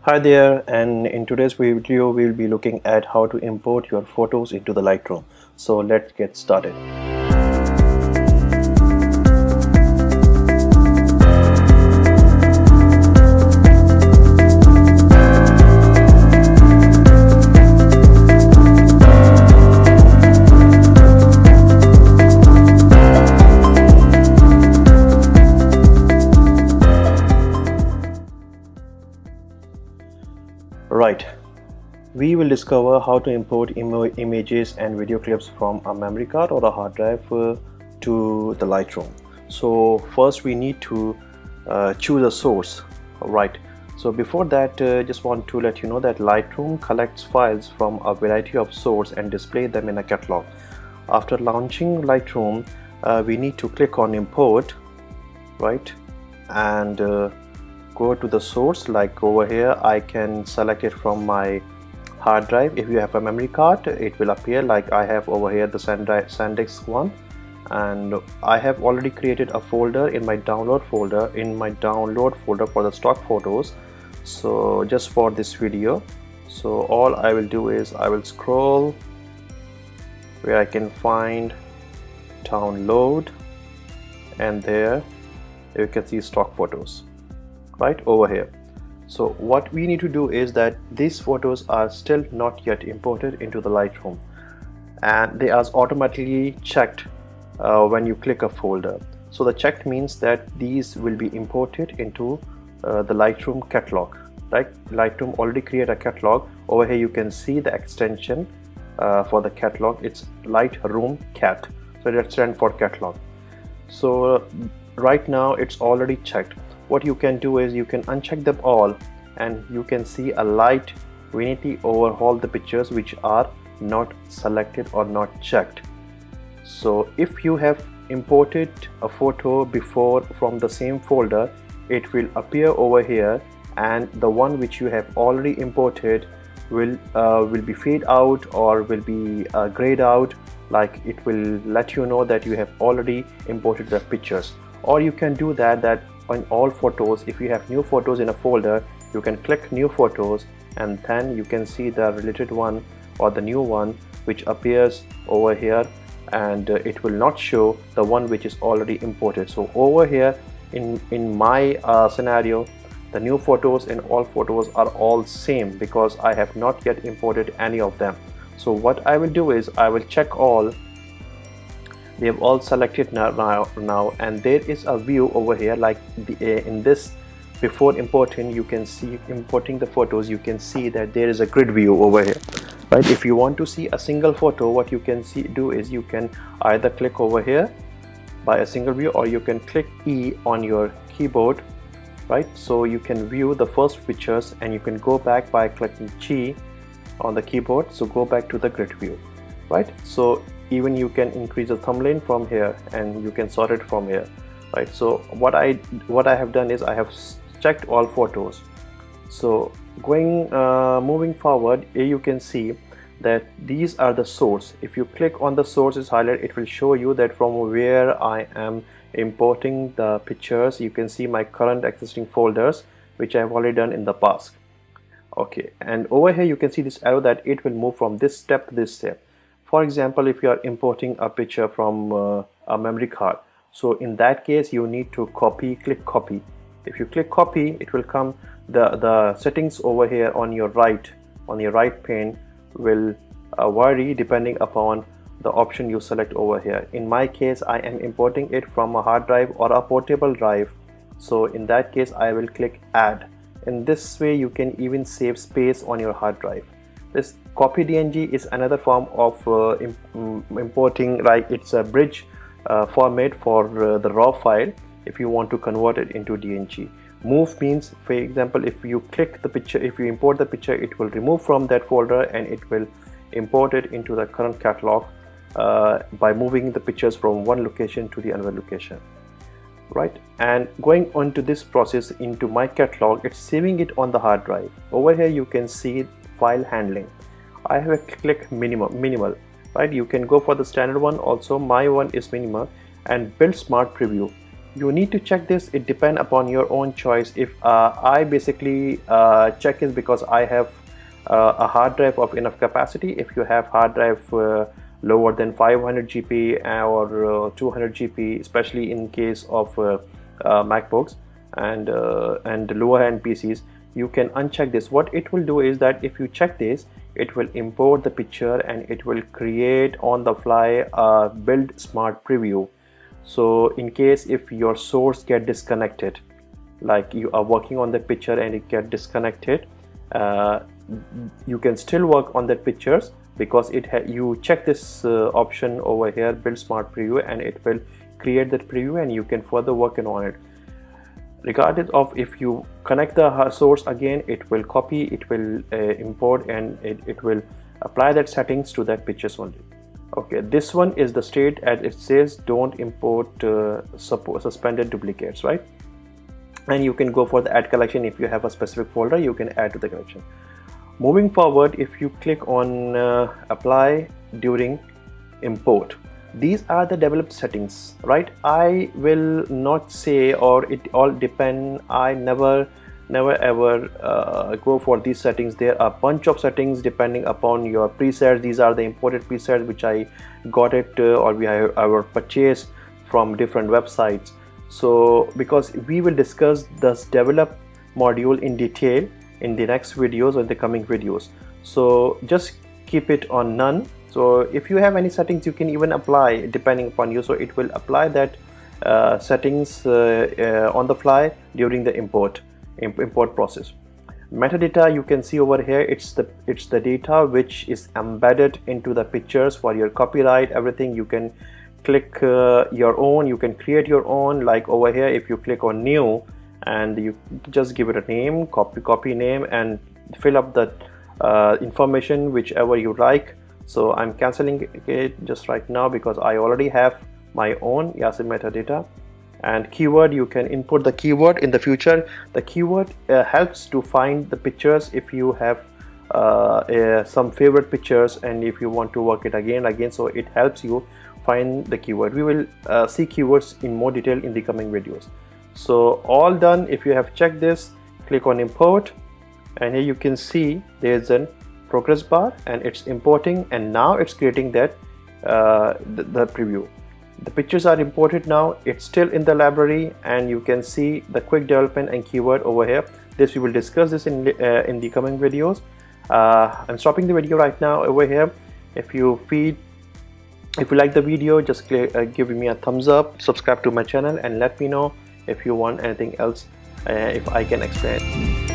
Hi there, and in today's video we'll be looking at how to import your photos into the Lightroom. So let's get started. Right, we will discover how to import images and video clips from a memory card or a hard drive to the Lightroom. So first we need to choose a source. Right, so before that just want to let you know that Lightroom collects files from a variety of sources and display them in a catalog. After launching Lightroom, we need to click on import, right, and go to the source. Like over here I can select it from my hard drive. If you have a memory card, it will appear like I have over here the SanDisk one, and I have already created a folder in my download folder for the stock photos, so just for this video. So all I will do is I will scroll where I can find download, and there you can see stock photos right over here. So what we need to do is that these photos are still not yet imported into the Lightroom, and they are automatically checked when you click a folder. So the checked means that these will be imported into the Lightroom catalog. Right, Lightroom already create a catalog. Over here you can see the extension for the catalog. It's Lightroom cat, so that stands for catalog. So right now it's already checked. What you can do is you can uncheck them all, and you can see a light we need to overhaul the pictures which are not selected or not checked. So if you have imported a photo before from the same folder, it will appear over here, and the one which you have already imported will be fade out or will be grayed out, like it will let you know that you have already imported the pictures. Or you can do that on all photos. If you have new photos in a folder, you can click new photos, and then you can see the related one or the new one which appears over here, and it will not show the one which is already imported. So over here in my scenario, the new photos and all photos are all same because I have not yet imported any of them. So what I will do is I will check all. They have all selected now, and there is a view over here, like in this before importing, you can see importing the photos, you can see that there is a grid view over here. Right, if you want to see a single photo, what you can do is you can either click over here by a single view, or you can click E on your keyboard, right, so you can view the first pictures, and you can go back by clicking G on the keyboard, so go back to the grid view. Right, so even you can increase the thumbnail from here, and you can sort it from here. Right, so what I have done is I have checked all photos. So moving forward, here you can see that these are the source. If you click on the sources highlight, it will show you that from where I am importing the pictures. You can see my current existing folders which I have already done in the past. Okay, and over here you can see this arrow that it will move from this step to this step. For example, if you are importing a picture from a memory card, so in that case you need to click copy. If you click copy, it will come the settings over here on your right pane will vary depending upon the option you select over here. In my case, I am importing it from a hard drive or a portable drive, so in that case I will click add. In this way you can even save space on your hard drive. This copy DNG is another form of importing, like it's a bridge format for the raw file if you want to convert it into DNG. Move means, for example, if you click the picture, if you import the picture, it will remove from that folder and it will import it into the current catalog by moving the pictures from one location to the another location. Right, and going on to this process into my catalog, it's saving it on the hard drive. Over here you can see file handling. I have a click minimal. Right, you can go for the standard one also. My one is minimal, and build smart preview. you need to check this. It depends upon your own choice. If I basically check is because I have a hard drive of enough capacity. If you have hard drive lower than 500 GB or 200 GB, especially in case of MacBooks and lower end PCs, you can uncheck this. What it will do is that if you check this, it will import the picture and it will create on the fly a build smart preview. So in case if your source get disconnected, like you are working on the picture and it get disconnected, you can still work on that pictures because you check this option over here, build smart preview, and it will create that preview and you can further work on it. Regardless of if you connect the source again, it will copy, it will import, and it will apply that settings to that pictures only. Okay, this one is the state as it says, don't import suspended duplicates, right? And you can go for the add collection. If you have a specific folder, you can add to the collection. Moving forward, if you click on apply during import, these are the developed settings, right? I will not say, or it all depend. I never ever go for these settings. There are a bunch of settings depending upon your presets. These are the imported presets which I got it or I will purchase from different websites. So because we will discuss this develop module in detail in the next videos or in the coming videos, so just keep it on none. So if you have any settings, you can even apply depending upon you. So it will apply that settings on the fly during the import process. Metadata, you can see over here, it's the data which is embedded into the pictures for your copyright, everything. You can click your own, you can create your own. Like over here, if you click on new and you just give it a name, copy name, and fill up the information whichever you like. So I'm canceling it just right now because I already have my own Yasir metadata. And keyword, you can input the keyword in the future. The keyword helps to find the pictures if you have some favorite pictures and if you want to work it again. So it helps you find the keyword. We will see keywords in more detail in the coming videos. So all done. If you have checked this, click on import, and here you can see there's a progress bar and it's importing, and now it's creating that the preview. The pictures are imported now. It's still in the library, and you can see the quick development and keyword over here. This we will discuss this in the coming videos. I'm stopping the video right now over here. If you like the video, just give me a thumbs up, subscribe to my channel, and let me know if you want anything else if I can explain.